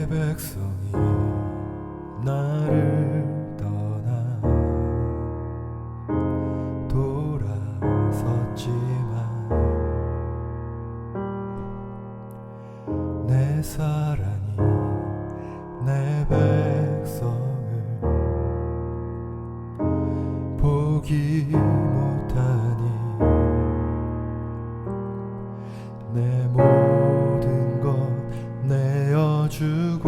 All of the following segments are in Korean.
백성이 나를 떠나 돌아섰지만 내 사랑이 내 백성을 보기 못하니 내 모든 것 내어주고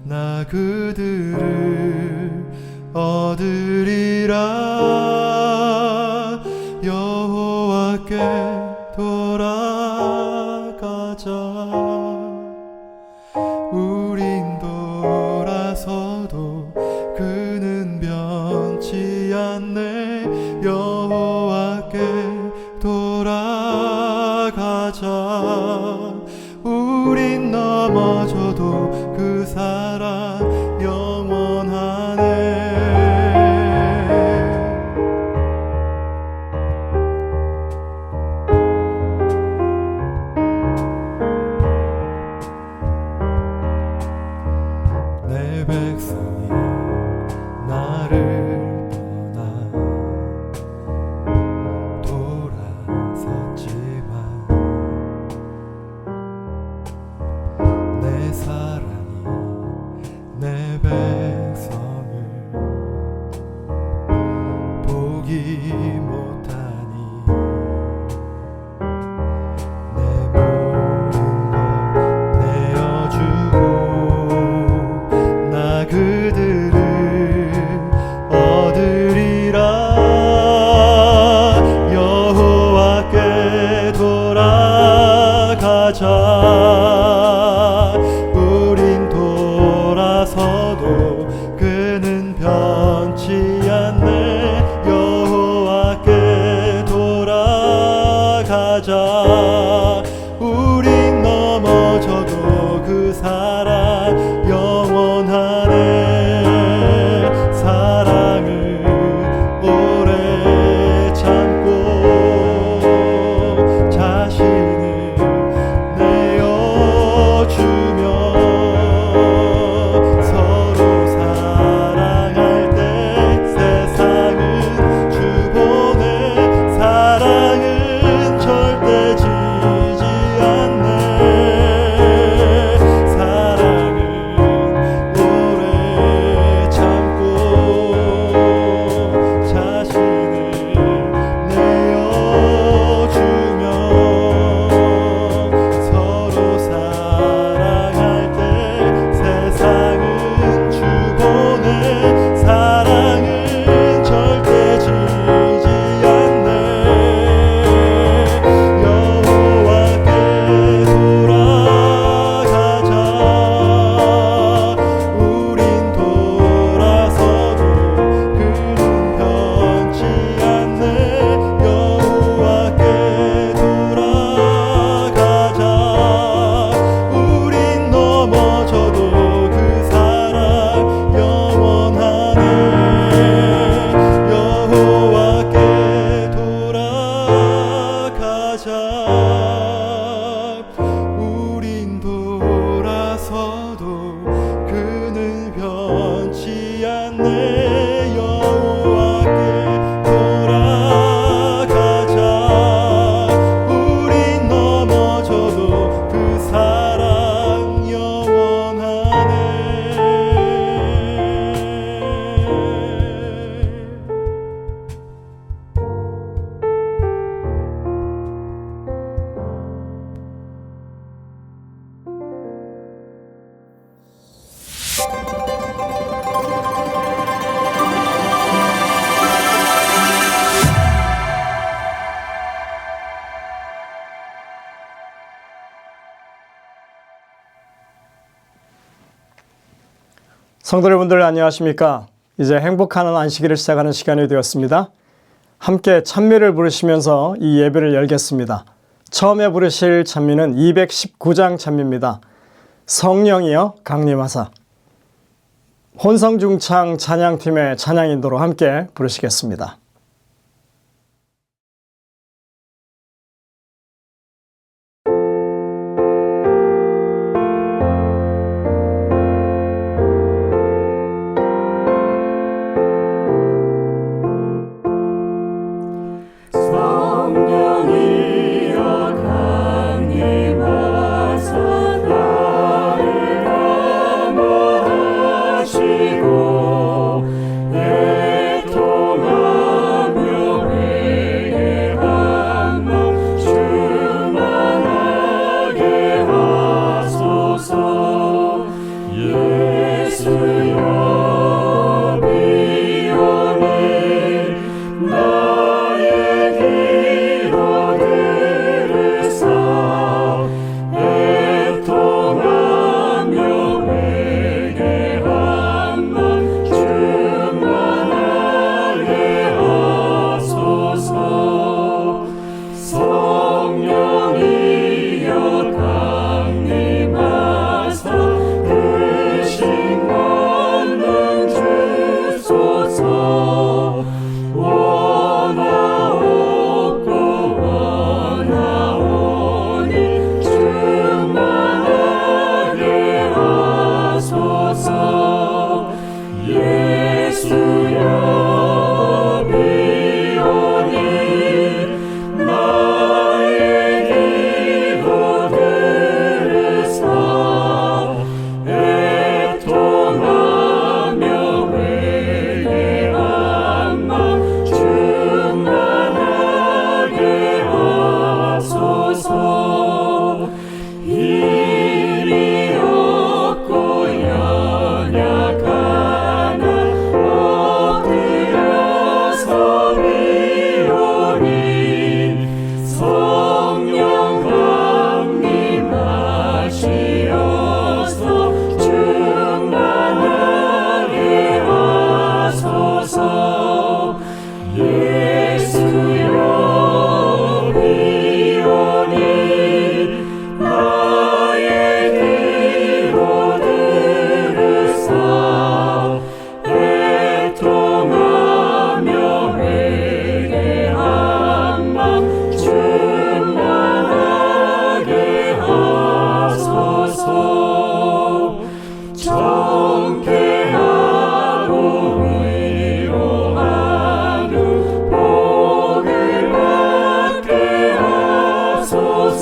나 그들을 얻으리라. 여호와께 돌아가자. 우린 돌아서도 그는 변치 않네. 여호와께 돌아가자. 우린 넘어져도 그 사랑 영원하네. 내 백성이 나를 떠나 돌아섰지만 내 사랑이 내 백성을 보기 못하니 내 모든 것 내어주고 나 그들을 얻으리라. 여호와께 돌아가자. 우린 돌아서도 그는 변치 않네. 여호와께 돌아가자. 우린 넘어져도 그 사랑 영원하네. 사랑을 오래 참고 자신을 내어주며 서로 사랑할 때 세상은 주보내. 사랑은 절대 지지 않네. 사랑은 오래 참고 자신을 내어주며 서로 사랑할 때 세상은 주보내. 사랑은 절대 지지 않네. 여호와께 돌아가자. 우린 돌아서도 그는 변치 않네. 여호와께 돌아가자. 우린 넘어져도 그 사랑 영원하네. 여호와께 돌아가자. 우린 돌아서도 그는 변치 않네. 여호와께 돌아가자. 우린 넘어져도 그 사랑 영원하네. 성도 여러분들 안녕하십니까? 이제 행복하는 안식일을 시작하는 시간이 되었습니다. 함께 찬미를 부르시면서 이 예배를 열겠습니다. 처음에 부르실 찬미는 219장 찬미입니다. 성령이여 강림하사. 혼성중창 찬양팀의 찬양 인도로 함께 부르시겠습니다.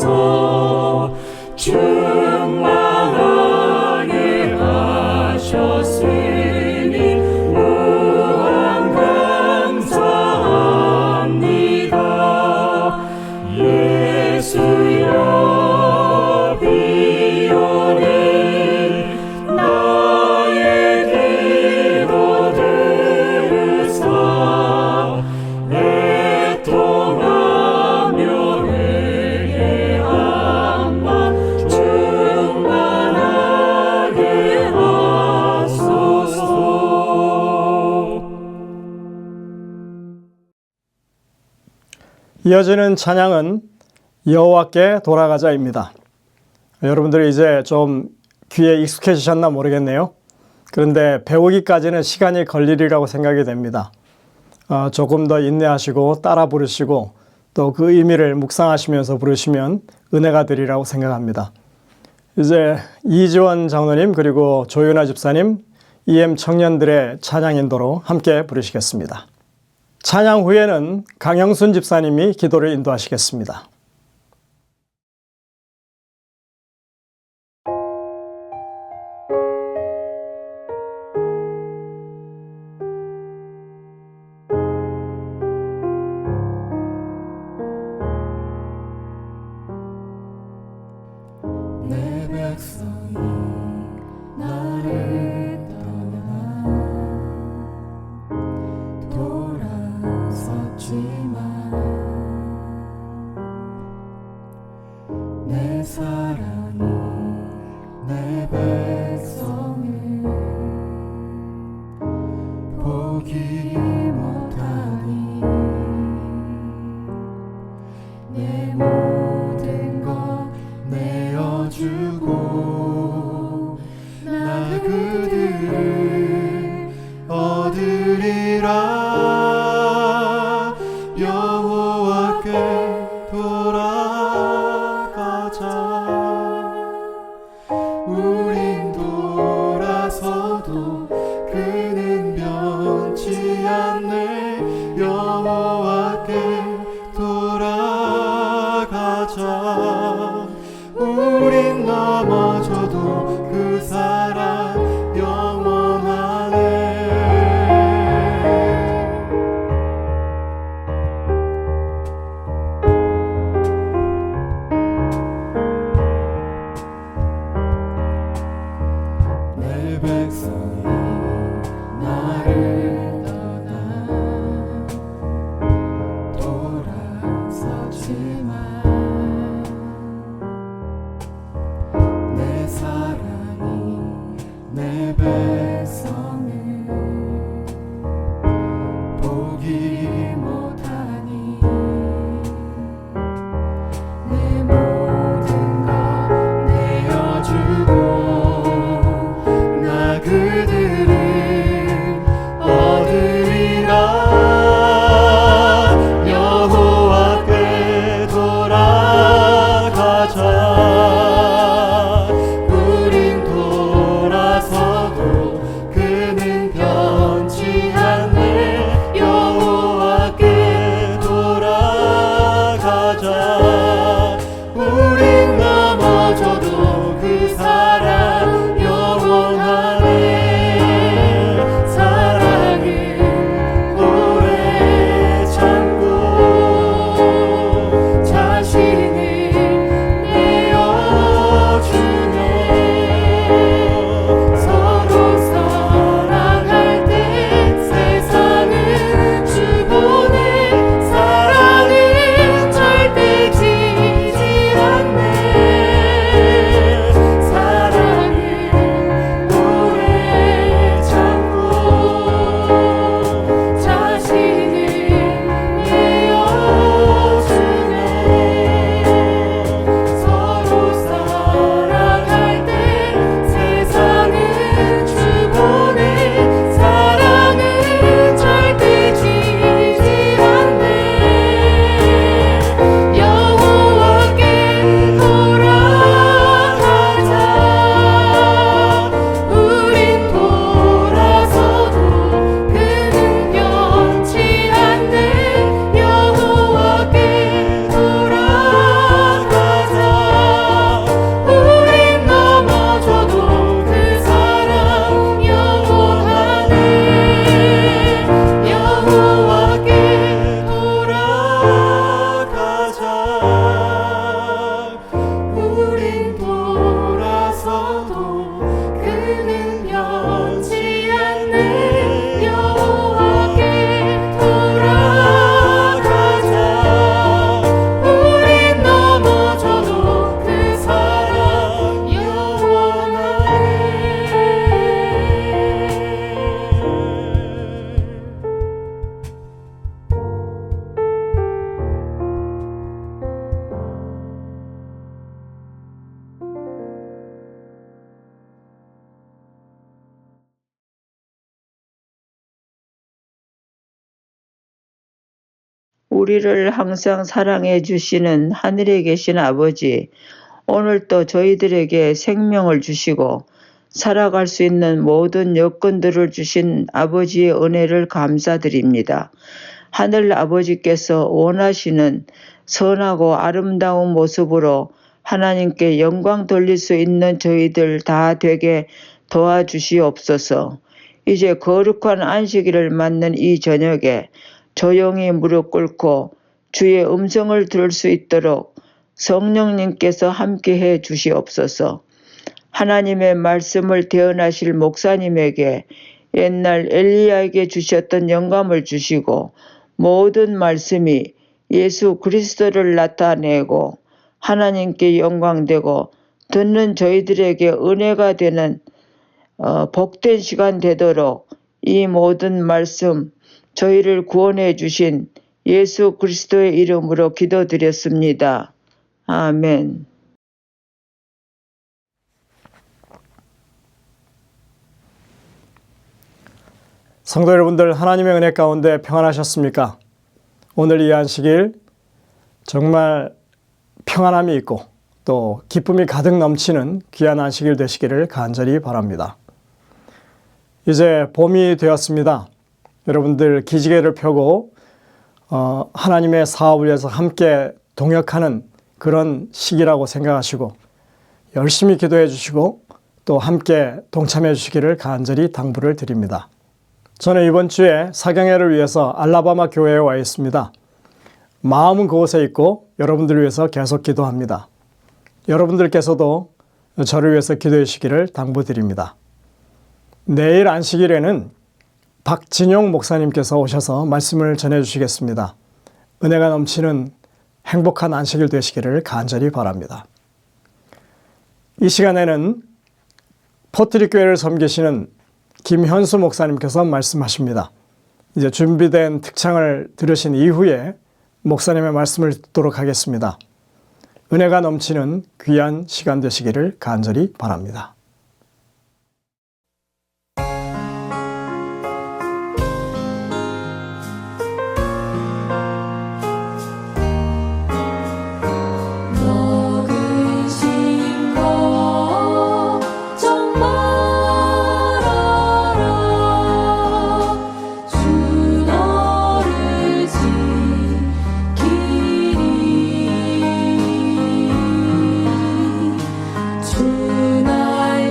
하소서. 충만하게 하셨으니 무한 감사합니다. 예수여 비오니 나의 기도 들으사 애통하며 내게 한번 충만하게 하소서. 이어지는 찬양은 여호와께 돌아가자입니다. 여러분들이 이제 좀 귀에 익숙해지셨나 모르겠네요. 그런데 배우기까지는 시간이 걸리리라고 생각이 됩니다. 조금 더 인내하시고 따라 부르시고 또 그 의미를 묵상하시면서 부르시면 은혜가 되리라고 생각합니다. 이제 이지원 장로님 그리고 조윤아 집사님, EM 청년들의 찬양 인도로 함께 부르시겠습니다. 찬양 후에는 강영순 집사님이 기도를 인도하시겠습니다. 내 백성이 나를 떠나 돌아섰지만 내 사랑이 내 백성을 포기 못하니 내 모든 것 내어주고 나 그들을 얻으리라. 여호와께 돌아가자. 우린 돌아서도 그는 변치 않네. 여호와께 돌아가자. 우린 넘어져도 그 사랑 영원하네. 내 백성이 나를 떠나 돌아섰지만 우리를 항상 사랑해 주시는 하늘에 계신 아버지, 오늘 또 저희들에게 생명을 주시고 살아갈 수 있는 모든 여건들을 주신 아버지의 은혜를 감사드립니다. 하늘 아버지께서 원하시는 선하고 아름다운 모습으로 하나님께 영광 돌릴 수 있는 저희들 다 되게 도와주시옵소서. 이제 거룩한 안식일을 맞는 이 저녁에 조용히 무릎 꿇고 주의 음성을 들을 수 있도록 성령님께서 함께해 주시옵소서. 하나님의 말씀을 대언하실 목사님에게 옛날 엘리야에게 주셨던 영감을 주시고 모든 말씀이 예수 그리스도를 나타내고 하나님께 영광되고 듣는 저희들에게 은혜가 되는 복된 시간 되도록 이 모든 말씀 저희를 구원해 주신 예수 그리스도의 이름으로 기도드렸습니다. 아멘. 성도 여러분들, 하나님의 은혜 가운데 평안하셨습니까? 오늘 이 안식일 정말 평안함이 있고 또 기쁨이 가득 넘치는 귀한 안식일 되시기를 간절히 바랍니다. 이제 봄이 되었습니다. 여러분들 기지개를 펴고 하나님의 사업을 위해서 함께 동역하는 그런 시기라고 생각하시고 열심히 기도해 주시고 또 함께 동참해 주시기를 간절히 당부를 드립니다. 저는 이번 주에 사경회를 위해서 알라바마 교회에 와 있습니다. 마음은 그곳에 있고 여러분들을 위해서 계속 기도합니다. 여러분들께서도 저를 위해서 기도해 주시기를 당부드립니다. 내일 안식일에는 박진용 목사님께서 오셔서 말씀을 전해 주시겠습니다. 은혜가 넘치는 행복한 안식일 되시기를 간절히 바랍니다. 이 시간에는 포트리 교회를 섬기시는 김현수 목사님께서 말씀하십니다. 이제 준비된 특창을 들으신 이후에 목사님의 말씀을 듣도록 하겠습니다. 은혜가 넘치는 귀한 시간 되시기를 간절히 바랍니다. 주 나의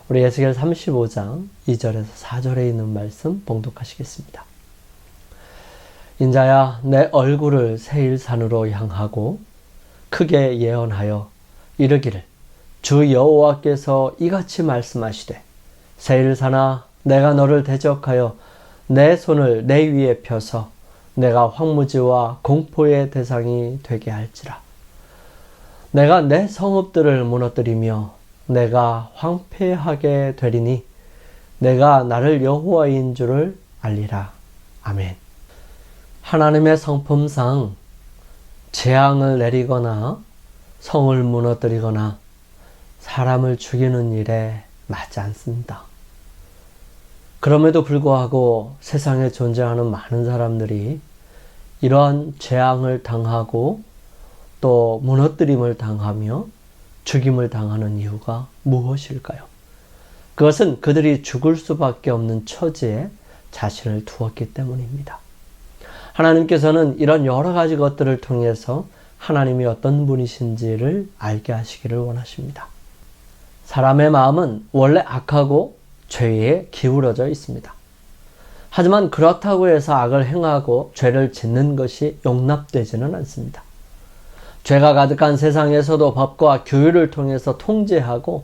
우리 에스겔 35장 2절에서 4절에 있는 말씀 봉독하시겠습니다. 인자야, 내 얼굴을 세일산으로 향하고 크게 예언하여 이르기를, 주 여호와께서 이같이 말씀하시되, 세일산아, 내가 너를 대적하여 내 손을 내 위에 펴서 내가 황무지와 공포의 대상이 되게 할지라. 내가 내 성읍들을 무너뜨리며 내가 황폐하게 되리니 내가 나를 여호와인 줄을 알리라. 아멘. 하나님의 성품상 재앙을 내리거나 성을 무너뜨리거나 사람을 죽이는 일에 맞지 않습니다. 그럼에도 불구하고 세상에 존재하는 많은 사람들이 이러한 재앙을 당하고 또 무너뜨림을 당하며 죽임을 당하는 이유가 무엇일까요? 그것은 그들이 죽을 수밖에 없는 처지에 자신을 두었기 때문입니다. 하나님께서는 이런 여러 가지 것들을 통해서 하나님이 어떤 분이신지를 알게 하시기를 원하십니다. 사람의 마음은 원래 악하고 죄에 기울어져 있습니다. 하지만 그렇다고 해서 악을 행하고 죄를 짓는 것이 용납되지는 않습니다. 죄가 가득한 세상에서도 법과 규율을 통해서 통제하고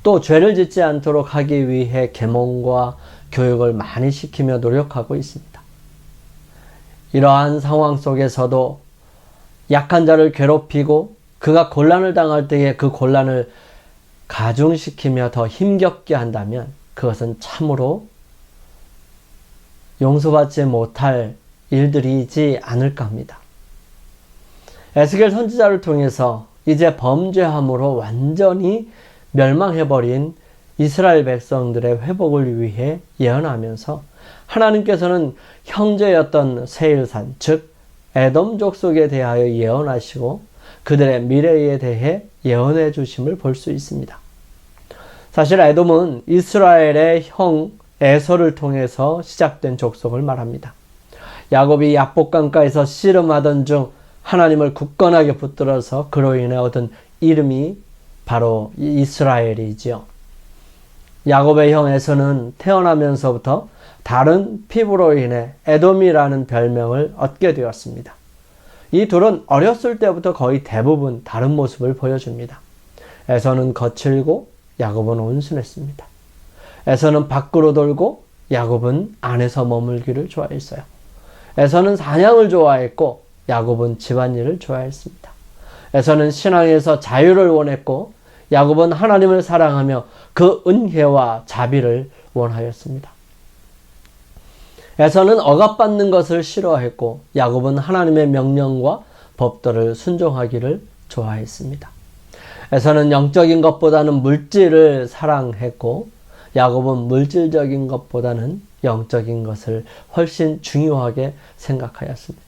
또 죄를 짓지 않도록 하기 위해 계몽과 교육을 많이 시키며 노력하고 있습니다. 이러한 상황 속에서도 약한 자를 괴롭히고 그가 곤란을 당할 때에 그 곤란을 가중시키며 더 힘겹게 한다면 그것은 참으로 용서받지 못할 일들이지 않을까 합니다. 에스겔 선지자를 통해서 이제 범죄함으로 완전히 멸망해버린 이스라엘 백성들의 회복을 위해 예언하면서 하나님께서는 형제였던 세일산, 즉 에돔 족속에 대하여 예언하시고 그들의 미래에 대해 예언해 주심을 볼 수 있습니다. 사실 에돔은 이스라엘의 형 에서를 통해서 시작된 족속을 말합니다. 야곱이 야복강가에서 씨름하던 중 하나님을 굳건하게 붙들어서 그로 인해 얻은 이름이 바로 이스라엘이지요. 야곱의 형 에서는 태어나면서부터 다른 피부로 인해 에돔이라는 별명을 얻게 되었습니다. 이 둘은 어렸을 때부터 거의 대부분 다른 모습을 보여줍니다. 에서는 거칠고 야곱은 온순했습니다. 에서는 밖으로 돌고 야곱은 안에서 머물기를 좋아했어요. 에서는 사냥을 좋아했고 야곱은 집안일을 좋아했습니다. 에서는 신앙에서 자유를 원했고 야곱은 하나님을 사랑하며 그 은혜와 자비를 원하였습니다. 에서는 억압받는 것을 싫어했고 야곱은 하나님의 명령과 법도를 순종하기를 좋아했습니다. 에서는 영적인 것보다는 물질을 사랑했고 야곱은 물질적인 것보다는 영적인 것을 훨씬 중요하게 생각하였습니다.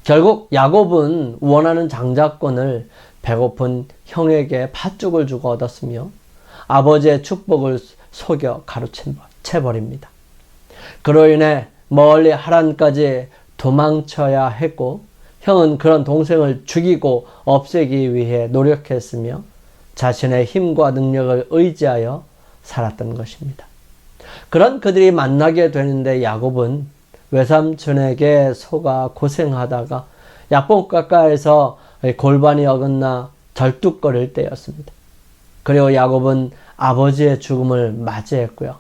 결국 야곱은 원하는 장자권을 배고픈 형에게 팥죽을 주고 얻었으며 아버지의 축복을 속여 가로채버립니다. 그로 인해 멀리 하란까지 도망쳐야 했고 형은 그런 동생을 죽이고 없애기 위해 노력했으며 자신의 힘과 능력을 의지하여 살았던 것입니다. 그런 그들이 만나게 되는데 야곱은 외삼촌에게 속아 고생하다가 야복강가에서 골반이 어긋나 절뚝거릴 때였습니다. 그리고 야곱은 아버지의 죽음을 맞이했고요.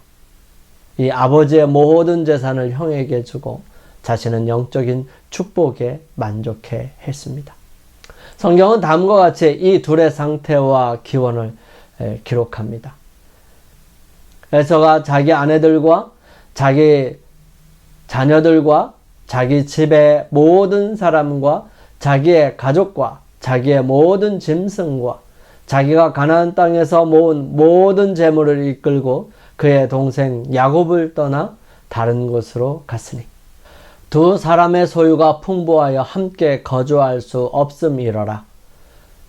이 아버지의 모든 재산을 형에게 주고 자신은 영적인 축복에 만족해 했습니다. 성경은 다음과 같이 이 둘의 상태와 기원을 기록합니다. 에서가 자기 아내들과 자기 자녀들과 자기 집의 모든 사람과 자기의 가족과 자기의 모든 짐승과 자기가 가나안 땅에서 모은 모든 재물을 이끌고 그의 동생 야곱을 떠나 다른 곳으로 갔으니 두 사람의 소유가 풍부하여 함께 거주할 수 없음이러라.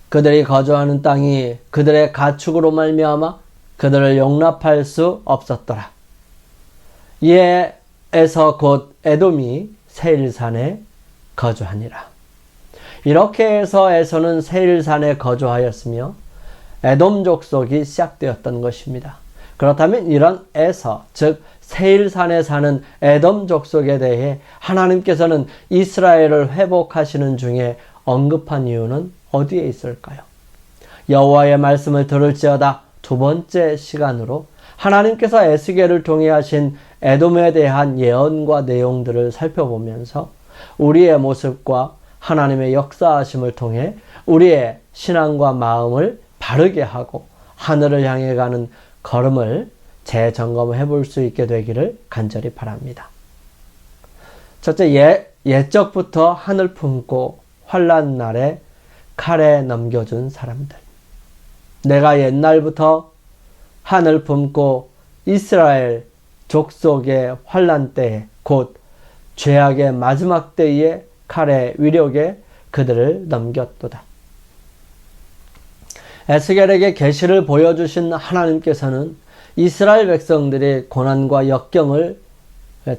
그들이 거주하는 땅이 그들의 가축으로 말미암아 그들을 용납할 수 없었더라. 이에 에서 곧 에돔이 세일산에 거주하니라. 이렇게 해서 에서는 세일산에 거주하였으며 에돔 족속이 시작되었던 것입니다. 그렇다면 이런 에서, 즉 세일산에 사는 에돔 족속에 대해 하나님께서는 이스라엘을 회복하시는 중에 언급한 이유는 어디에 있을까요? 여호와의 말씀을 들을지어다 두 번째 시간으로 하나님께서 에스겔을 통해 하신 에돔에 대한 예언과 내용들을 살펴보면서 우리의 모습과 하나님의 역사하심을 통해 우리의 신앙과 마음을 바르게 하고 하늘을 향해 가는 걸음을 재점검해 볼 수 있게 되기를 간절히 바랍니다. 첫째, 옛적부터 하늘 품고 환난 날에 칼에 넘겨준 사람들. 내가 옛날부터 하늘 품고 이스라엘 족속의 환난 때에, 곧 죄악의 마지막 때에 칼의 위력에 그들을 넘겼도다. 에스겔에게 계시를 보여주신 하나님께서는 이스라엘 백성들이 고난과 역경을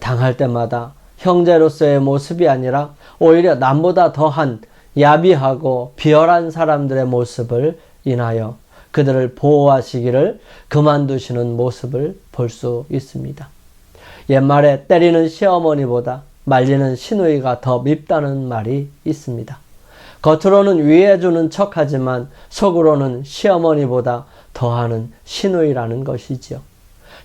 당할 때마다 형제로서의 모습이 아니라 오히려 남보다 더한 야비하고 비열한 사람들의 모습을 인하여 그들을 보호하시기를 그만두시는 모습을 볼 수 있습니다. 옛말에 때리는 시어머니보다 말리는 시누이가 더 밉다는 말이 있습니다. 겉으로는 위해주는 척하지만 속으로는 시어머니보다 더하는 시누이라는 것이지요.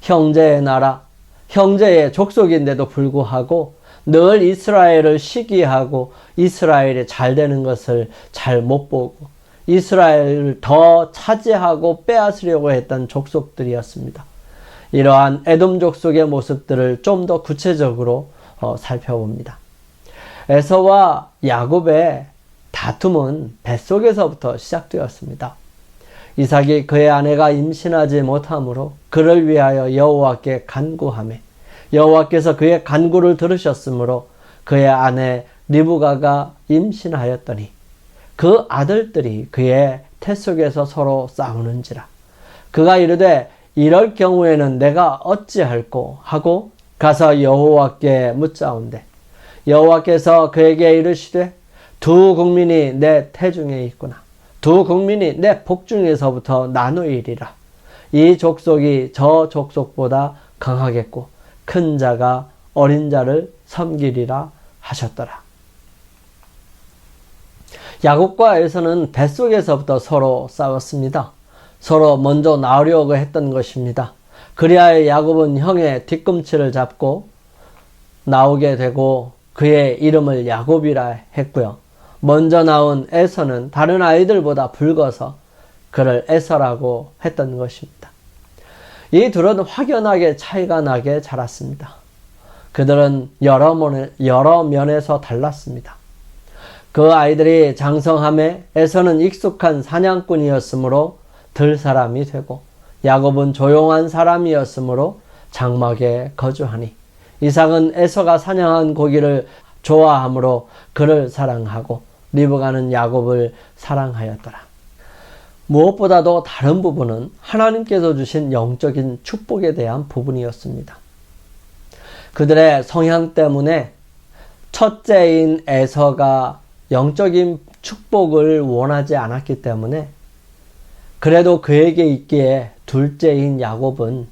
형제의 나라, 형제의 족속인데도 불구하고 늘 이스라엘을 시기하고 이스라엘이 잘 되는 것을 잘 못 보고 이스라엘을 더 차지하고 빼앗으려고 했던 족속들이었습니다. 이러한 에돔 족속의 모습들을 좀 더 구체적으로 살펴봅니다. 에서와 야곱의 다툼은 뱃속에서부터 시작되었습니다. 이삭이 그의 아내가 임신하지 못하므로 그를 위하여 여호와께 간구하매 여호와께서 그의 간구를 들으셨으므로 그의 아내 리브가가 임신하였더니 그 아들들이 그의 태 속에서 서로 싸우는지라. 그가 이르되 이럴 경우에는 내가 어찌할꼬 하고 가서 여호와께 묻자온대. 여호와께서 그에게 이르시되 두 국민이 내 태중에 있구나. 두 국민이 내 복중에서부터 나누이리라. 이 족속이 저 족속보다 강하겠고 큰 자가 어린 자를 섬기리라 하셨더라. 야곱과 에서는 뱃속에서부터 서로 싸웠습니다. 서로 먼저 나오려고 했던 것입니다. 그리하여 야곱은 형의 뒤꿈치를 잡고 나오게 되고 그의 이름을 야곱이라 했고요. 먼저 나온 에서는 다른 아이들보다 붉어서 그를 에서라고 했던 것입니다. 이 둘은 확연하게 차이가 나게 자랐습니다. 그들은 여러 면에서 달랐습니다. 그 아이들이 장성함에 에서는 익숙한 사냥꾼이었으므로 들 사람이 되고 야곱은 조용한 사람이었으므로 장막에 거주하니 이삭은 에서가 사냥한 고기를 좋아하므로 그를 사랑하고 리브가는 야곱을 사랑하였더라. 무엇보다도 다른 부분은 하나님께서 주신 영적인 축복에 대한 부분이었습니다. 그들의 성향 때문에 첫째인 에서가 영적인 축복을 원하지 않았기 때문에 그래도 그에게 있기에 둘째인 야곱은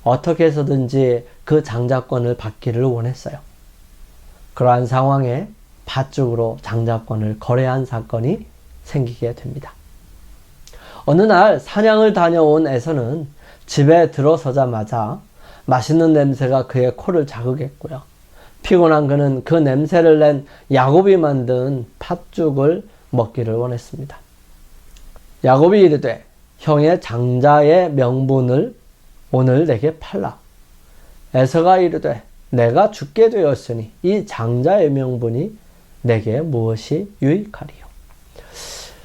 어떻게 해서든지 그 장자권을 받기를 원했어요. 그러한 상황에 팥죽으로 장자권을 거래한 사건이 생기게 됩니다. 어느 날 사냥을 다녀온 에서는 집에 들어서자마자 맛있는 냄새가 그의 코를 자극했고요. 피곤한 그는 그 냄새를 낸 야곱이 만든 팥죽을 먹기를 원했습니다. 야곱이 이르되 형의 장자의 명분을 오늘 내게 팔라. 에서가 이르되 내가 죽게 되었으니 이 장자의 명분이 내게 무엇이 유익하리요.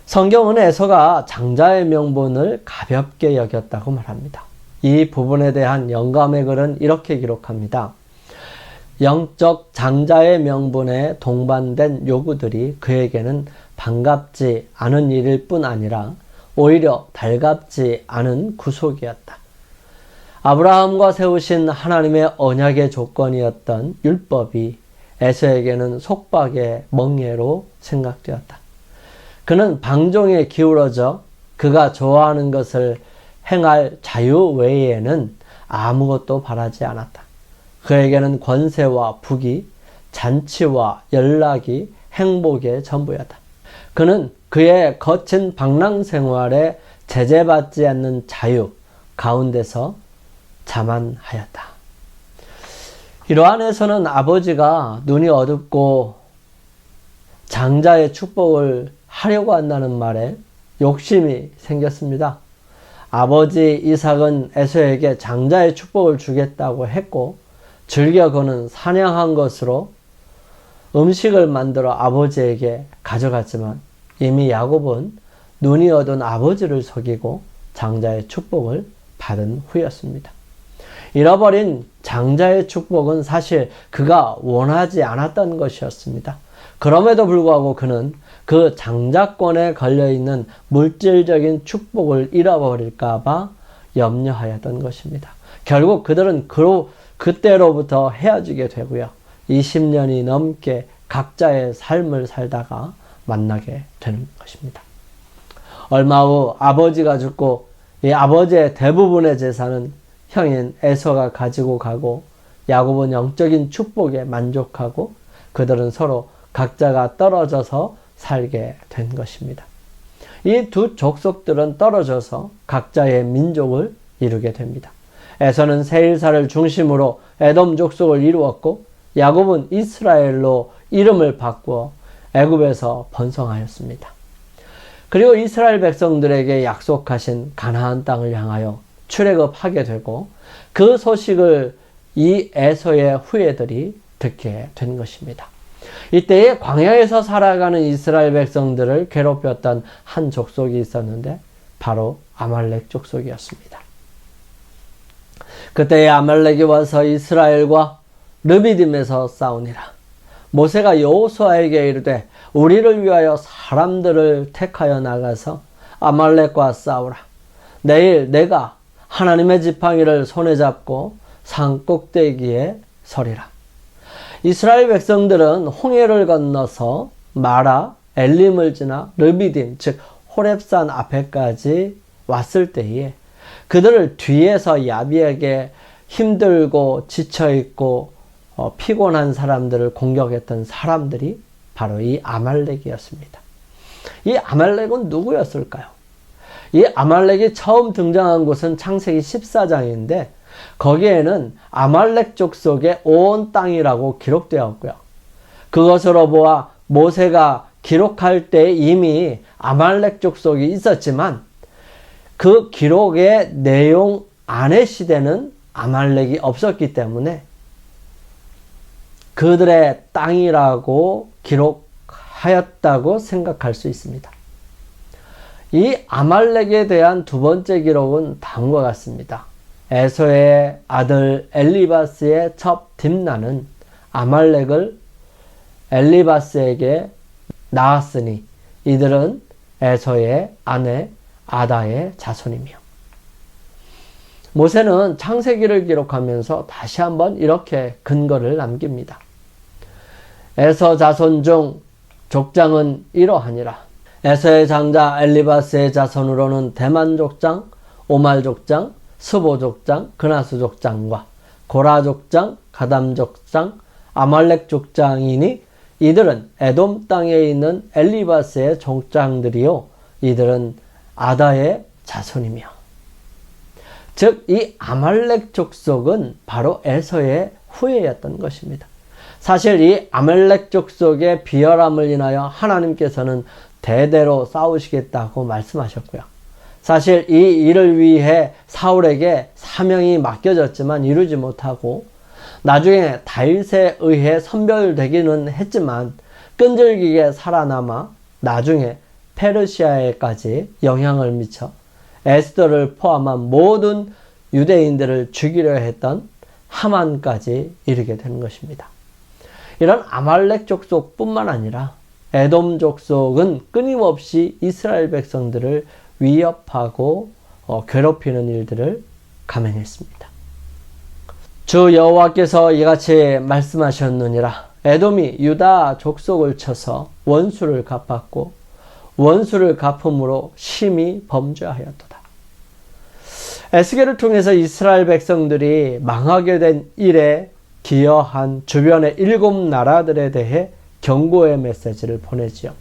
성경은 에서가 장자의 명분을 가볍게 여겼다고 말합니다. 이 부분에 대한 영감의 글은 이렇게 기록합니다. 영적 장자의 명분에 동반된 요구들이 그에게는 반갑지 않은 일일 뿐 아니라 오히려 달갑지 않은 구속이었다. 아브라함과 세우신 하나님의 언약의 조건이었던 율법이 에서에게는 속박의 멍에로 생각되었다. 그는 방종에 기울어져 그가 좋아하는 것을 행할 자유 외에는 아무것도 바라지 않았다. 그에게는 권세와 부귀, 잔치와 연락이 행복의 전부였다. 그는 그의 거친 방랑 생활에 제재받지 않는 자유 가운데서 자만하였다. 이러한에서는 아버지가 눈이 어둡고 장자의 축복을 하려고 한다는 말에 욕심이 생겼습니다. 아버지 이삭은 에서에게 장자의 축복을 주겠다고 했고 즐겨 그는 사냥한 것으로 음식을 만들어 아버지에게 가져갔지만 이미 야곱은 눈이 어두운 아버지를 속이고 장자의 축복을 받은 후였습니다. 잃어버린 장자의 축복은 사실 그가 원하지 않았던 것이었습니다. 그럼에도 불구하고 그는 그 장자권에 걸려있는 물질적인 축복을 잃어버릴까봐 염려하였던 것입니다. 결국 그들은 그때로부터 헤어지게 되고요. 20년이 넘게 각자의 삶을 살다가 만나게 되는 것입니다. 얼마 후 아버지가 죽고 이 아버지의 대부분의 재산은 형인 에서가 가지고 가고 야곱은 영적인 축복에 만족하고 그들은 서로 각자가 떨어져서 살게 된 것입니다. 이 두 족속들은 떨어져서 각자의 민족을 이루게 됩니다. 에서는 세일사를 중심으로 에돔 족속을 이루었고 야곱은 이스라엘로 이름을 바꾸어 애굽에서 번성하였습니다. 그리고 이스라엘 백성들에게 약속하신 가나안 땅을 향하여 출애굽하게 되고 그 소식을 이 에서의 후예들이 듣게 된 것입니다. 이때에 광야에서 살아가는 이스라엘 백성들을 괴롭혔던 한 족속이 있었는데 바로 아말렉 족속이었습니다. 그때에 아말렉이 와서 이스라엘과 르비딤에서 싸우니라. 모세가 여호수아에게 이르되 우리를 위하여 사람들을 택하여 나가서 아말렉과 싸우라. 내일 내가 하나님의 지팡이를 손에 잡고 산 꼭대기에 서리라. 이스라엘 백성들은 홍해를 건너서 마라, 엘림을 지나 르비딤, 즉 호렙산 앞에까지 왔을 때에 그들을 뒤에서 야비하게 힘들고 지쳐있고 피곤한 사람들을 공격했던 사람들이 바로 이 아말렉이었습니다. 이 아말렉은 누구였을까요? 이 아말렉이 처음 등장한 곳은 창세기 14장인데 거기에는 아말렉 족속의 온 땅이라고 기록되었고요. 그것으로 보아 모세가 기록할 때 이미 아말렉 족속이 있었지만 그 기록의 내용 안의 시대는 아말렉이 없었기 때문에 그들의 땅이라고 기록하였다고 생각할 수 있습니다. 이 아말렉에 대한 두 번째 기록은 다음과 같습니다. 에서의 아들 엘리바스의 첩 딥나는 아말렉을 엘리바스에게 낳았으니 이들은 에서의 아내 아다의 자손이며 모세는 창세기를 기록하면서 다시 한번 이렇게 근거를 남깁니다. 에서 자손 중 족장은 이러하니라. 에서의 장자 엘리바스의 자손으로는 대만 족장, 오말 족장, 스보 족장, 그나스 족장과 고라 족장, 가담 족장, 아말렉 족장이니 이들은 에돔 땅에 있는 엘리바스의 족장들이요 이들은 아다의 자손이며 즉 이 아말렉 족속은 바로 에서의 후예였던 것입니다. 사실 이 아말렉 족속의 비열함을 인하여 하나님께서는 대대로 싸우시겠다고 말씀하셨고요. 사실 이 일을 위해 사울에게 사명이 맡겨졌지만 이루지 못하고 나중에 다윗에 의해 선별되기는 했지만 끈질기게 살아남아 나중에 페르시아에까지 영향을 미쳐 에스더를 포함한 모든 유대인들을 죽이려 했던 하만까지 이르게 되는 것입니다. 이런 아말렉 족속뿐만 아니라 에돔 족속은 끊임없이 이스라엘 백성들을 위협하고 괴롭히는 일들을 감행했습니다. 주 여호와께서 이같이 말씀하셨느니라. 에돔이 유다 족속을 쳐서 원수를 갚았고 원수를 갚음으로 심히 범죄하였도다. 에스겔을 통해서 이스라엘 백성들이 망하게 된 일에 기여한 주변의 7 나라들에 대해 경고의 메시지를 보내지요.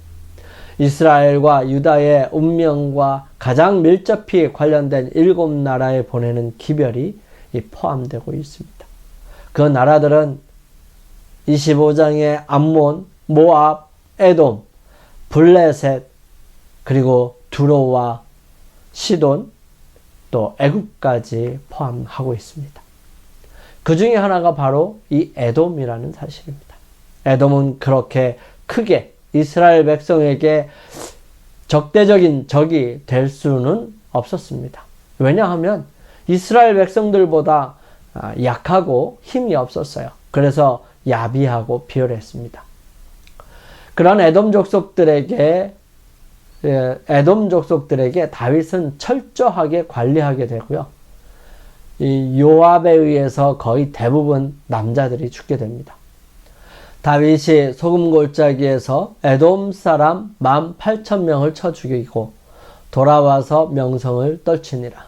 이스라엘과 유다의 운명과 가장 밀접히 관련된 7 나라에 보내는 기별이 포함되고 있습니다. 그 나라들은 25장의 암몬, 모압, 에돔, 블레셋, 그리고 두로와 시돈, 또 애굽까지 포함하고 있습니다. 그 중에 하나가 바로 이 에돔이라는 사실입니다. 에돔은 그렇게 크게 이스라엘 백성에게 적대적인 적이 될 수는 없었습니다. 왜냐하면 이스라엘 백성들보다 약하고 힘이 없었어요. 그래서 야비하고 비열했습니다. 그런 에돔 족속들에게 다윗은 철저하게 관리하게 되고요. 이 요압에 의해서 거의 대부분 남자들이 죽게 됩니다. 다윗이 소금골짜기에서 에돔 사람 18,000명을 쳐 죽이고 돌아와서 명성을 떨치니라.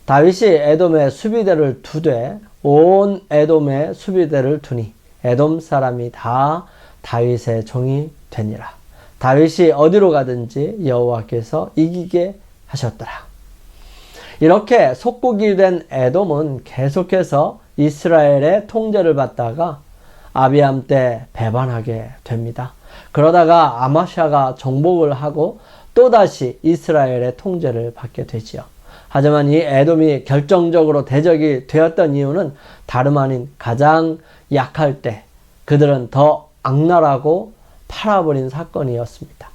다윗이 에돔에 수비대를 두되 온 에돔에 수비대를 두니 에돔 사람이 다 다윗의 종이 되니라. 다윗이 어디로 가든지 여호와께서 이기게 하셨더라. 이렇게 속국이 된 에돔은 계속해서 이스라엘의 통제를 받다가 아비암 때 배반하게 됩니다. 그러다가 아마샤가 정복을 하고 또다시 이스라엘의 통제를 받게 되지요. 하지만 이 에돔이 결정적으로 대적이 되었던 이유는 다름 아닌 가장 약할 때 그들은 더 악랄하고 팔아버린 사건이었습니다.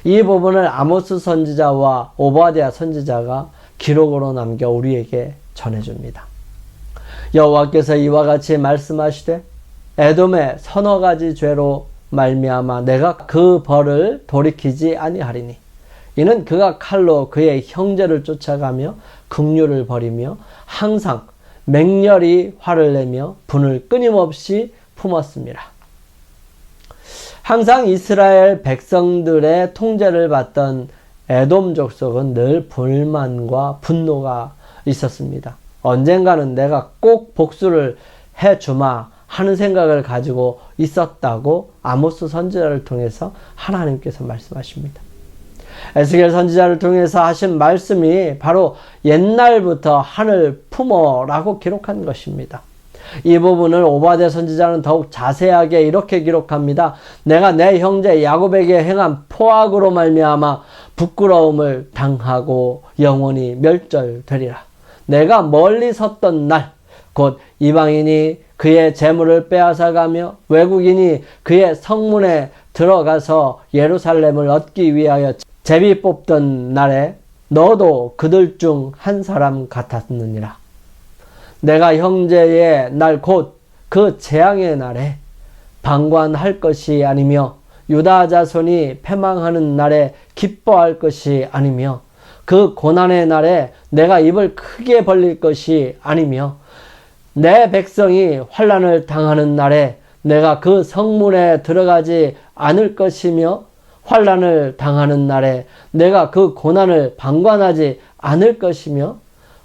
이 부분을 아모스 선지자와 오바댜 선지자가 기록으로 남겨 우리에게 전해줍니다. 여호와께서 이와 같이 말씀하시되 에돔의 서너 가지 죄로 말미암아 내가 그 벌을 돌이키지 아니하리니 이는 그가 칼로 그의 형제를 쫓아가며 긍휼을 버리며 항상 맹렬히 화를 내며 분을 끊임없이 품었습니다. 항상 이스라엘 백성들의 통제를 받던 에돔 족속은 늘 불만과 분노가 있었습니다. 언젠가는 내가 꼭 복수를 해주마 하는 생각을 가지고 있었다고 아모스 선지자를 통해서 하나님께서 말씀하십니다. 에스겔 선지자를 통해서 하신 말씀이 바로 옛날부터 하늘 품어라고 기록한 것입니다. 이 부분을 오바댜 선지자는 더욱 자세하게 이렇게 기록합니다. 내가 내 형제 야곱에게 행한 포악으로 말미암아 부끄러움을 당하고 영원히 멸절되리라. 내가 멀리 섰던 날 곧 이방인이 그의 재물을 빼앗아가며 외국인이 그의 성문에 들어가서 예루살렘을 얻기 위하여 제비 뽑던 날에 너도 그들 중 한 사람 같았느니라. 내가 형제의 날 곧 그 재앙의 날에 방관할 것이 아니며 유다 자손이 패망하는 날에 기뻐할 것이 아니며 그 고난의 날에 내가 입을 크게 벌릴 것이 아니며 내 백성이 환난을 당하는 날에 내가 그 성문에 들어가지 않을 것이며 환난을 당하는 날에 내가 그 고난을 방관하지 않을 것이며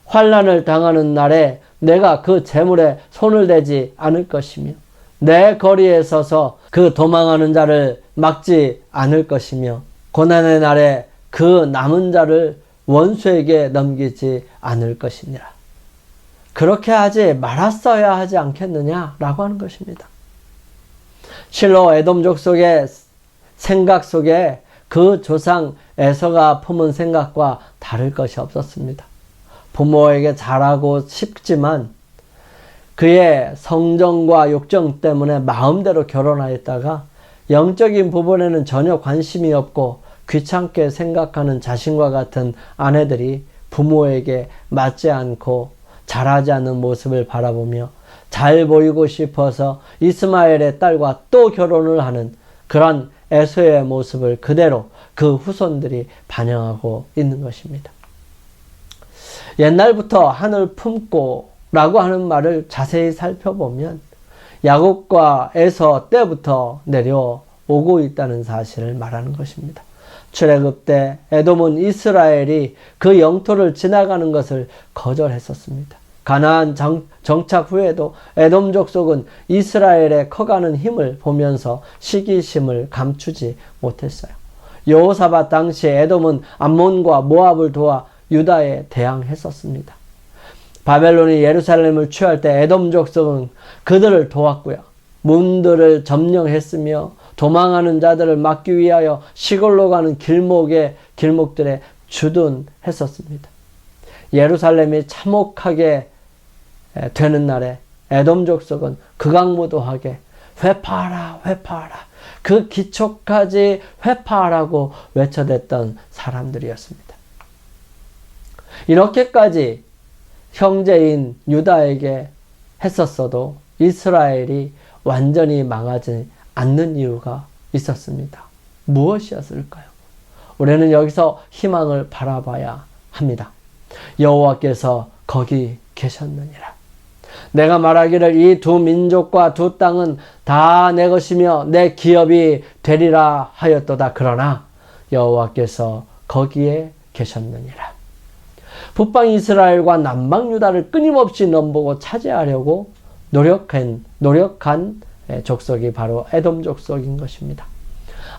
환난을 당하는 날에 내가 그 재물에 손을 대지 않을 것이며 내 거리에 서서 그 도망하는 자를 막지 않을 것이며 고난의 날에 그 남은 자를 원수에게 넘기지 않을 것이니라. 그렇게 하지 말았어야 하지 않겠느냐라고 하는 것입니다. 실로 에돔 족속의 생각 속에 그 조상 에서가 품은 생각과 다를 것이 없었습니다. 부모에게 잘하고 싶지만 그의 성정과 욕정 때문에 마음대로 결혼하였다가 영적인 부분에는 전혀 관심이 없고 귀찮게 생각하는 자신과 같은 아내들이 부모에게 맞지 않고 잘하지 않는 모습을 바라보며 잘 보이고 싶어서 이스마엘의 딸과 또 결혼을 하는 그런 에서의 모습을 그대로 그 후손들이 반영하고 있는 것입니다. 옛날부터 하늘 품고 라고 하는 말을 자세히 살펴보면 야곱과 에서 때부터 내려오고 있다는 사실을 말하는 것입니다. 출애굽 때 에돔은 이스라엘이 그 영토를 지나가는 것을 거절했었습니다. 가나안 정착 후에도 에돔 족속은 이스라엘의 커가는 힘을 보면서 시기심을 감추지 못했어요. 여호사밧 당시 에돔은 암몬과 모압을 도와 유다에 대항했었습니다. 바벨론이 예루살렘을 취할 때 에돔 족속은 그들을 도왔고요. 문들을 점령했으며 도망하는 자들을 막기 위하여 시골로 가는 길목들에 주둔했었습니다. 예루살렘이 참혹하게 되는 날에 에돔 족속은 극악무도하게 회파하라 회파하라, 그 기초까지 회파하라고 외쳐댔던 사람들이었습니다. 이렇게까지 형제인 유다에게 했었어도 이스라엘이 완전히 망하지 않는 이유가 있었습니다. 무엇이었을까요? 우리는 여기서 희망을 바라봐야 합니다. 여호와께서 거기 계셨느니라. 내가 말하기를 이 두 민족과 두 땅은 다 내 것이며 내 기업이 되리라 하였도다. 그러나 여호와께서 거기에 계셨느니라. 북방 이스라엘과 남방 유다를 끊임없이 넘보고 차지하려고 노력한 족속이 바로 에돔 족속인 것입니다.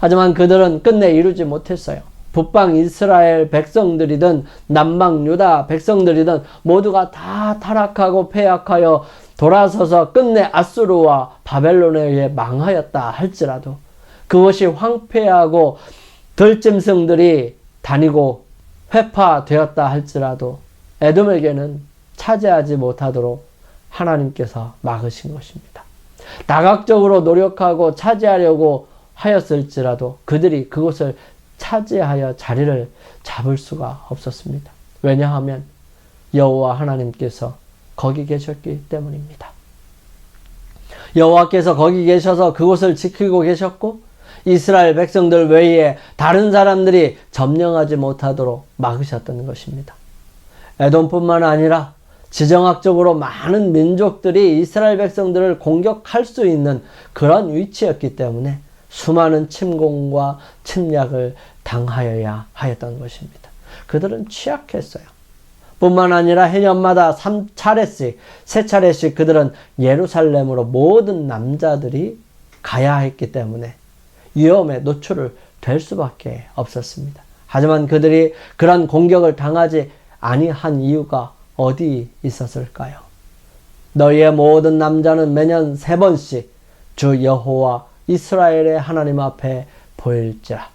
하지만 그들은 끝내 이루지 못했어요. 북방 이스라엘 백성들이든 남방 유다 백성들이든 모두가 다 타락하고 패약하여 돌아서서 끝내 아수르와 바벨론에 의해 망하였다 할지라도, 그것이 황폐하고 들짐승들이 다니고 회파되었다 할지라도 에돔에게는 차지하지 못하도록 하나님께서 막으신 것입니다. 다각적으로 노력하고 차지하려고 하였을지라도 그들이 그곳을 차지하여 자리를 잡을 수가 없었습니다. 왜냐하면 여호와 하나님께서 거기 계셨기 때문입니다. 여호와께서 거기 계셔서 그곳을 지키고 계셨고, 이스라엘 백성들 외에 다른 사람들이 점령하지 못하도록 막으셨던 것입니다. 에돔뿐만 아니라 지정학적으로 많은 민족들이 이스라엘 백성들을 공격할 수 있는 그런 위치였기 때문에 수많은 침공과 침략을 당하여야 하였던 것입니다. 그들은 취약했어요. 뿐만 아니라 해년마다 3차례씩 그들은 예루살렘으로 모든 남자들이 가야 했기 때문에 위험에 노출을 될 수밖에 없었습니다. 하지만 그들이 그런 공격을 당하지 아니한 이유가 어디 있었을까요? 너희의 모든 남자는 매년 3번씩 주 여호와 이스라엘의 하나님 앞에 보일지라.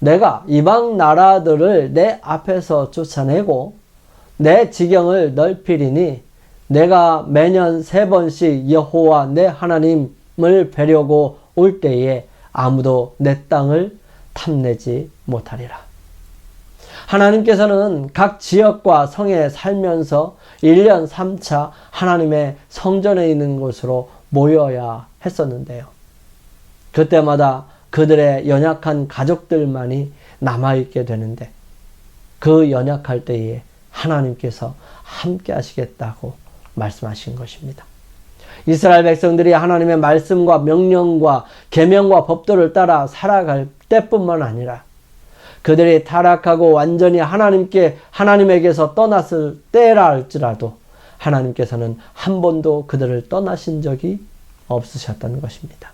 내가 이방 나라들을 내 앞에서 쫓아내고 내 지경을 넓히리니 내가 매년 3번씩 여호와 내 하나님을 뵈려고 올 때에 아무도 내 땅을 탐내지 못하리라. 하나님께서는 각 지역과 성에 살면서 1년 3차 하나님의 성전에 있는 곳으로 모여야 했었는데요. 그때마다 그들의 연약한 가족들만이 남아있게 되는데, 그 연약할 때에 하나님께서 함께 하시겠다고 말씀하신 것입니다. 이스라엘 백성들이 하나님의 말씀과 명령과 계명과 법도를 따라 살아갈 때뿐만 아니라 그들이 타락하고 완전히 하나님에게서 떠났을 때라 할지라도 하나님께서는 한 번도 그들을 떠나신 적이 없으셨던 것입니다.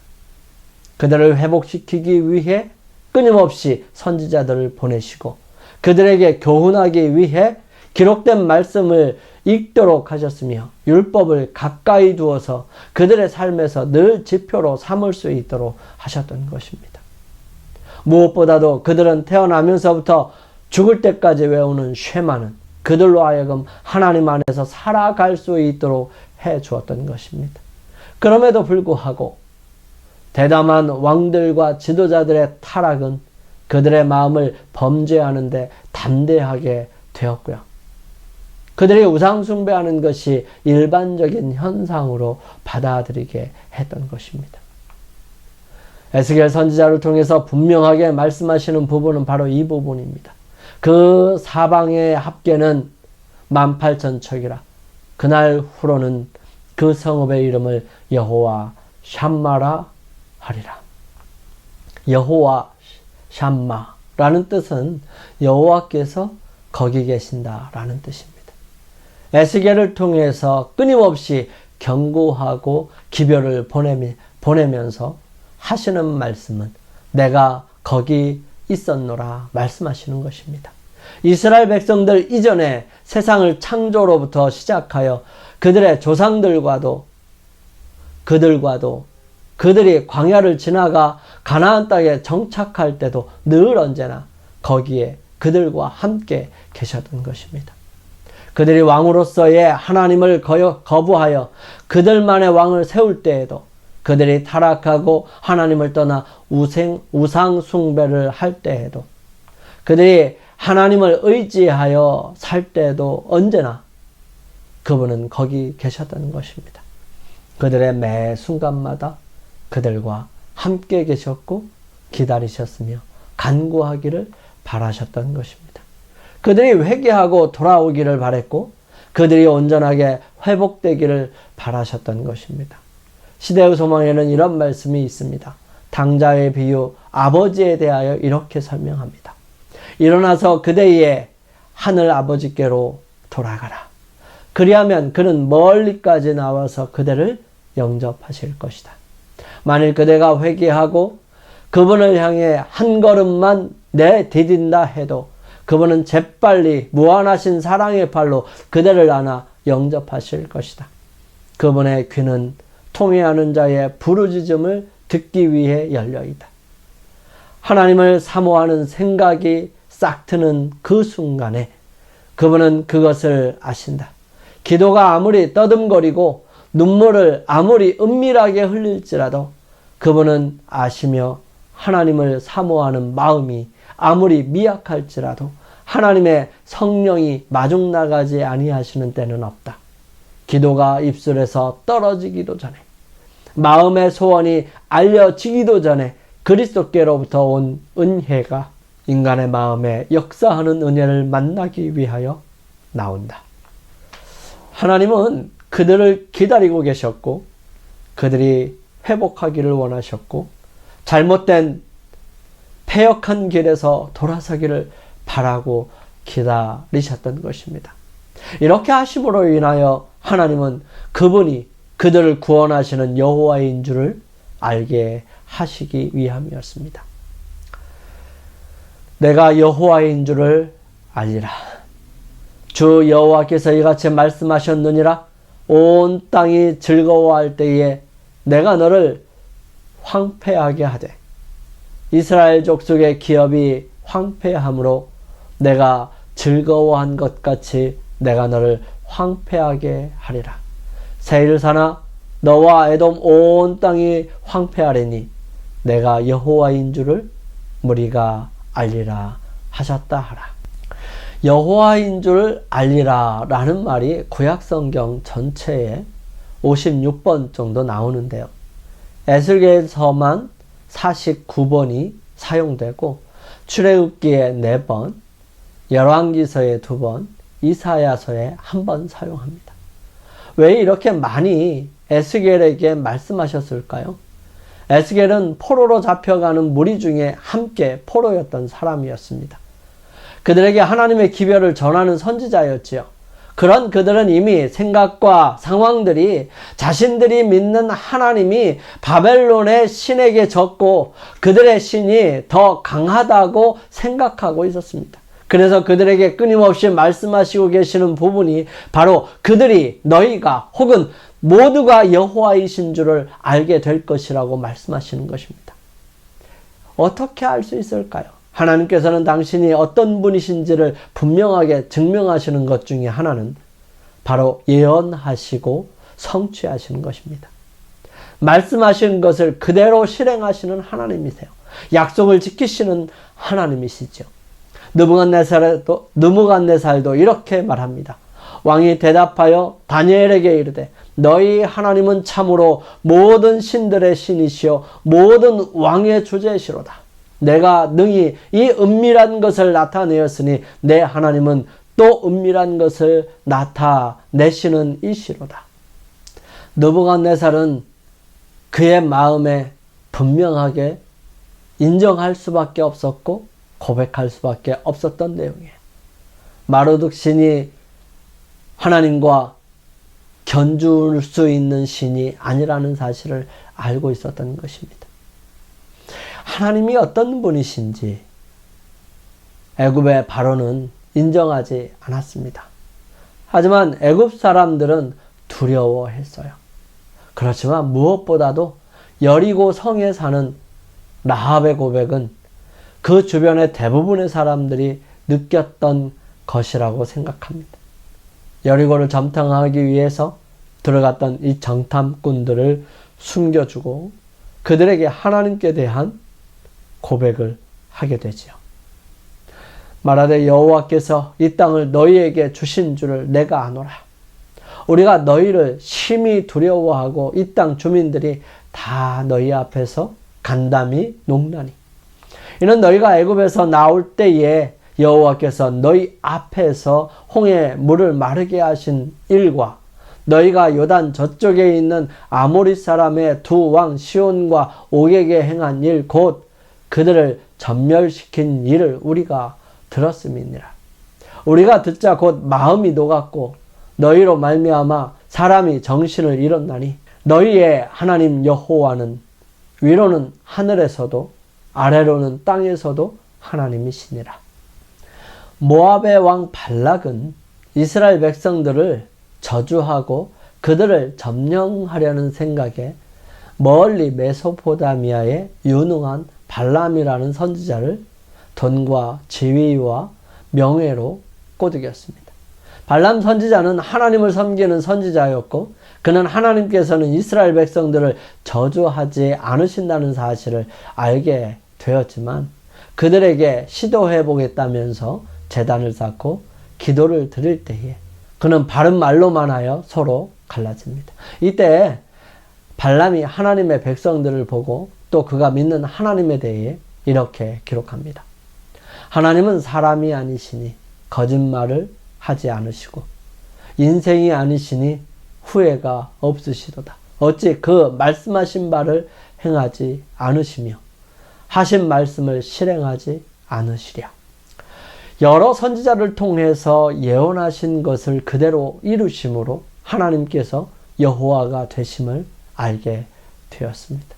그들을 회복시키기 위해 끊임없이 선지자들을 보내시고 그들에게 교훈하기 위해 기록된 말씀을 읽도록 하셨으며 율법을 가까이 두어서 그들의 삶에서 늘 지표로 삼을 수 있도록 하셨던 것입니다. 무엇보다도 그들은 태어나면서부터 죽을 때까지 외우는 쉐마는 그들로 하여금 하나님 안에서 살아갈 수 있도록 해 주었던 것입니다. 그럼에도 불구하고 대담한 왕들과 지도자들의 타락은 그들의 마음을 범죄하는데 담대하게 되었고요. 그들이 우상 숭배하는 것이 일반적인 현상으로 받아들이게 했던 것입니다. 에스겔 선지자를 통해서 분명하게 말씀하시는 부분은 바로 이 부분입니다. 그 사방의 합계는 18,000척이라. 그날 후로는 그 성읍의 이름을 여호와 샴마라 하리라. 여호와 샴마, 라는 뜻은 여호와께서 거기 계신다라는 뜻입니다. 에스겔을 통해서 끊임없이 경고하고 기별을 보내면서 하시는 말씀은 내가 거기 있었노라 말씀하시는 것입니다. 이스라엘 백성들 이전에 세상을 창조로부터 시작하여 그들의 조상들과도 그들이 광야를 지나가 가나안 땅에 정착할 때도 늘 언제나 거기에 그들과 함께 계셨던 것입니다. 그들이 왕으로서의 하나님을 거부하여 그들만의 왕을 세울 때에도, 그들이 타락하고 하나님을 떠나 우상 숭배를 할 때에도, 그들이 하나님을 의지하여 살 때에도 언제나 그분은 거기 계셨던 것입니다. 그들의 매 순간마다 그들과 함께 계셨고 기다리셨으며 간구하기를 바라셨던 것입니다. 그들이 회개하고 돌아오기를 바랬고 그들이 온전하게 회복되기를 바라셨던 것입니다. 시대의 소망에는 이런 말씀이 있습니다. 당자의 비유 아버지에 대하여 이렇게 설명합니다. 일어나서 그대의 하늘 아버지께로 돌아가라. 그리하면 그는 멀리까지 나와서 그대를 영접하실 것이다. 만일 그대가 회개하고 그분을 향해 한 걸음만 내디딘다 해도 그분은 재빨리 무한하신 사랑의 팔로 그대를 안아 영접하실 것이다. 그분의 귀는 통회하는 자의 부르짖음을 듣기 위해 열려있다. 하나님을 사모하는 생각이 싹 트는 그 순간에 그분은 그것을 아신다. 기도가 아무리 떠듬거리고 눈물을 아무리 은밀하게 흘릴지라도 그분은 아시며 하나님을 사모하는 마음이 아무리 미약할지라도 하나님의 성령이 마중 나가지 아니하시는 때는 없다. 기도가 입술에서 떨어지기도 전에, 마음의 소원이 알려지기도 전에 그리스도께로부터 온 은혜가 인간의 마음에 역사하는 은혜를 만나기 위하여 나온다. 하나님은 그들을 기다리고 계셨고 그들이 회복하기를 원하셨고 잘못된 패역한 길에서 돌아서기를 바라고 기다리셨던 것입니다. 이렇게 하심으로 인하여 하나님은 그분이 그들을 구원하시는 여호와인 줄을 알게 하시기 위함이었습니다. 내가 여호와인 줄을 알리라. 주 여호와께서 이같이 말씀하셨느니라. 온 땅이 즐거워할 때에 내가 너를 황폐하게 하되 이스라엘 족속의 기업이 황폐함으로 내가 즐거워한 것 같이 내가 너를 황폐하게 하리라. 세일사나 너와 에돔 온 땅이 황폐하리니 내가 여호와인 줄을 무리가 알리라 하셨다 하라. 여호와인 줄을 알리라 라는 말이 구약성경 전체에 56번 정도 나오는데요. 에스겔서만 49번이 사용되고 출애굽기에 4번, 열왕기서에 2번, 이사야서에 1번 사용합니다. 왜 이렇게 많이 에스겔에게 말씀하셨을까요? 에스겔은 포로로 잡혀가는 무리 중에 함께 포로였던 사람이었습니다. 그들에게 하나님의 기별을 전하는 선지자였지요. 그런 그들은 이미 생각과 상황들이 자신들이 믿는 하나님이 바벨론의 신에게 졌고 그들의 신이 더 강하다고 생각하고 있었습니다. 그래서 그들에게 끊임없이 말씀하시고 계시는 부분이 바로 그들이 너희가 혹은 모두가 여호와이신 줄을 알게 될 것이라고 말씀하시는 것입니다. 어떻게 알 수 있을까요? 하나님께서는 당신이 어떤 분이신지를 분명하게 증명하시는 것 중에 하나는 바로 예언하시고 성취하시는 것입니다. 말씀하신 것을 그대로 실행하시는 하나님이세요. 약속을 지키시는 하나님이시죠. 느부갓네살도 이렇게 말합니다. 왕이 대답하여 다니엘에게 이르되 너희 하나님은 참으로 모든 신들의 신이시요 모든 왕의 주제시로다. 내가 능히 이 은밀한 것을 나타내었으니 내 하나님은 또 은밀한 것을 나타내시는 이시로다. 느부갓네살은 그의 마음에 분명하게 인정할 수밖에 없었고 고백할 수밖에 없었던 내용이에요. 마르둑 신이 하나님과 견줄 수 있는 신이 아니라는 사실을 알고 있었던 것입니다. 하나님이 어떤 분이신지 애굽의 바로는 인정하지 않았습니다. 하지만 애굽 사람들은 두려워했어요. 그렇지만 무엇보다도 여리고 성에 사는 라합의 고백은 그 주변의 대부분의 사람들이 느꼈던 것이라고 생각합니다. 여리고를 점령하기 위해서 들어갔던 이 정탐꾼들을 숨겨주고 그들에게 하나님께 대한 고백을 하게 되지요. 말하되 여호와께서 이 땅을 너희에게 주신 줄을 내가 아노라. 우리가 너희를 심히 두려워하고 이 땅 주민들이 다 너희 앞에서 간담이 녹나니 이는 너희가 애굽에서 나올 때에 여호와께서 너희 앞에서 홍해 물을 마르게 하신 일과 너희가 요단 저쪽에 있는 아모리 사람의 두 왕 시온과 옥에게 행한 일 곧 그들을 전멸시킨 일을 우리가 들었음이니라. 우리가 듣자 곧 마음이 녹았고 너희로 말미암아 사람이 정신을 잃었나니 너희의 하나님 여호와는 위로는 하늘에서도 아래로는 땅에서도 하나님이시니라. 모압의 왕 발락은 이스라엘 백성들을 저주하고 그들을 점령하려는 생각에 멀리 메소포타미아의 유능한 발람이라는 선지자를 돈과 지위와 명예로 꼬드겼습니다. 발람 선지자는 하나님을 섬기는 선지자였고 그는 하나님께서는 이스라엘 백성들을 저주하지 않으신다는 사실을 알게 되었지만 그들에게 시도해 보겠다면서 제단을 쌓고 기도를 드릴 때에 그는 바른 말로만 하여 서로 갈라집니다. 이때 발람이 하나님의 백성들을 보고 또 그가 믿는 하나님에 대해 이렇게 기록합니다. 하나님은 사람이 아니시니 거짓말을 하지 않으시고 인생이 아니시니 후회가 없으시도다. 어찌 그 말씀하신 바를 행하지 않으시며 하신 말씀을 실행하지 않으시랴. 여러 선지자를 통해서 예언하신 것을 그대로 이루심으로 하나님께서 여호와가 되심을 알게 되었습니다.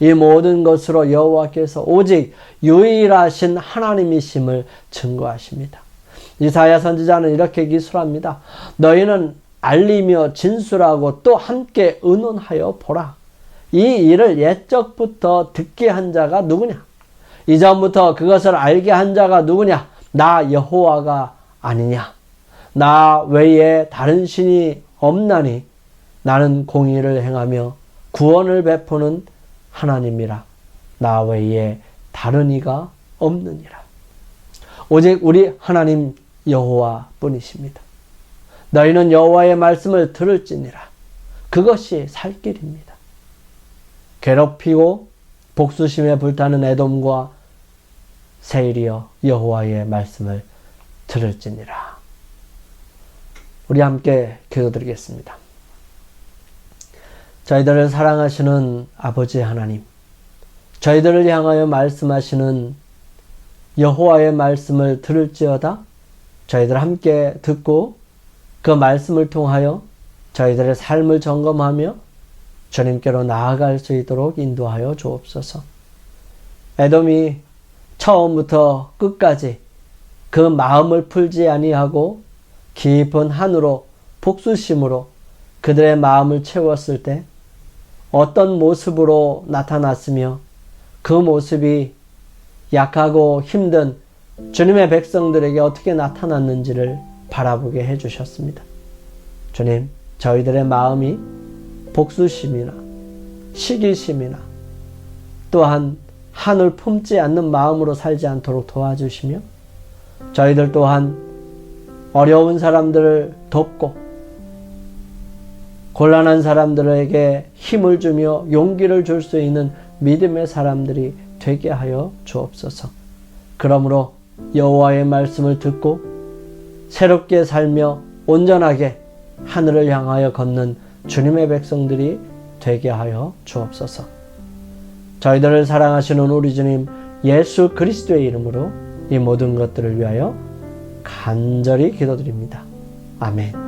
이 모든 것으로 여호와께서 오직 유일하신 하나님이심을 증거하십니다. 이사야 선지자는 이렇게 기술합니다. 너희는 알리며 진술하고 또 함께 의논하여 보라. 이 일을 옛적부터 듣게 한 자가 누구냐? 이전부터 그것을 알게 한 자가 누구냐? 나 여호와가 아니냐? 나 외에 다른 신이 없나니 나는 공의를 행하며 구원을 베푸는 하나님이라. 나 외에 다른 이가 없느니라. 오직 우리 하나님 여호와 뿐이십니다. 너희는 여호와의 말씀을 들을지니라. 그것이 살 길입니다. 괴롭히고 복수심에 불타는 에돔과 세일이여 여호와의 말씀을 들을지니라. 우리 함께 기도드리겠습니다. 저희들을 사랑하시는 아버지 하나님, 저희들을 향하여 말씀하시는 여호와의 말씀을 들을지어다 저희들 함께 듣고 그 말씀을 통하여 저희들의 삶을 점검하며 주님께로 나아갈 수 있도록 인도하여 주옵소서. 에돔이 처음부터 끝까지 그 마음을 풀지 아니하고 깊은 한으로 복수심으로 그들의 마음을 채웠을 때 어떤 모습으로 나타났으며 그 모습이 약하고 힘든 주님의 백성들에게 어떻게 나타났는지를 바라보게 해주셨습니다. 주님, 저희들의 마음이 복수심이나 시기심이나 또한 한을 품지 않는 마음으로 살지 않도록 도와주시며 저희들 또한 어려운 사람들을 돕고 곤란한 사람들에게 힘을 주며 용기를 줄 수 있는 믿음의 사람들이 되게 하여 주옵소서. 그러므로 여호와의 말씀을 듣고 새롭게 살며 온전하게 하늘을 향하여 걷는 주님의 백성들이 되게 하여 주옵소서. 저희들을 사랑하시는 우리 주님 예수 그리스도의 이름으로 이 모든 것들을 위하여 간절히 기도드립니다. 아멘.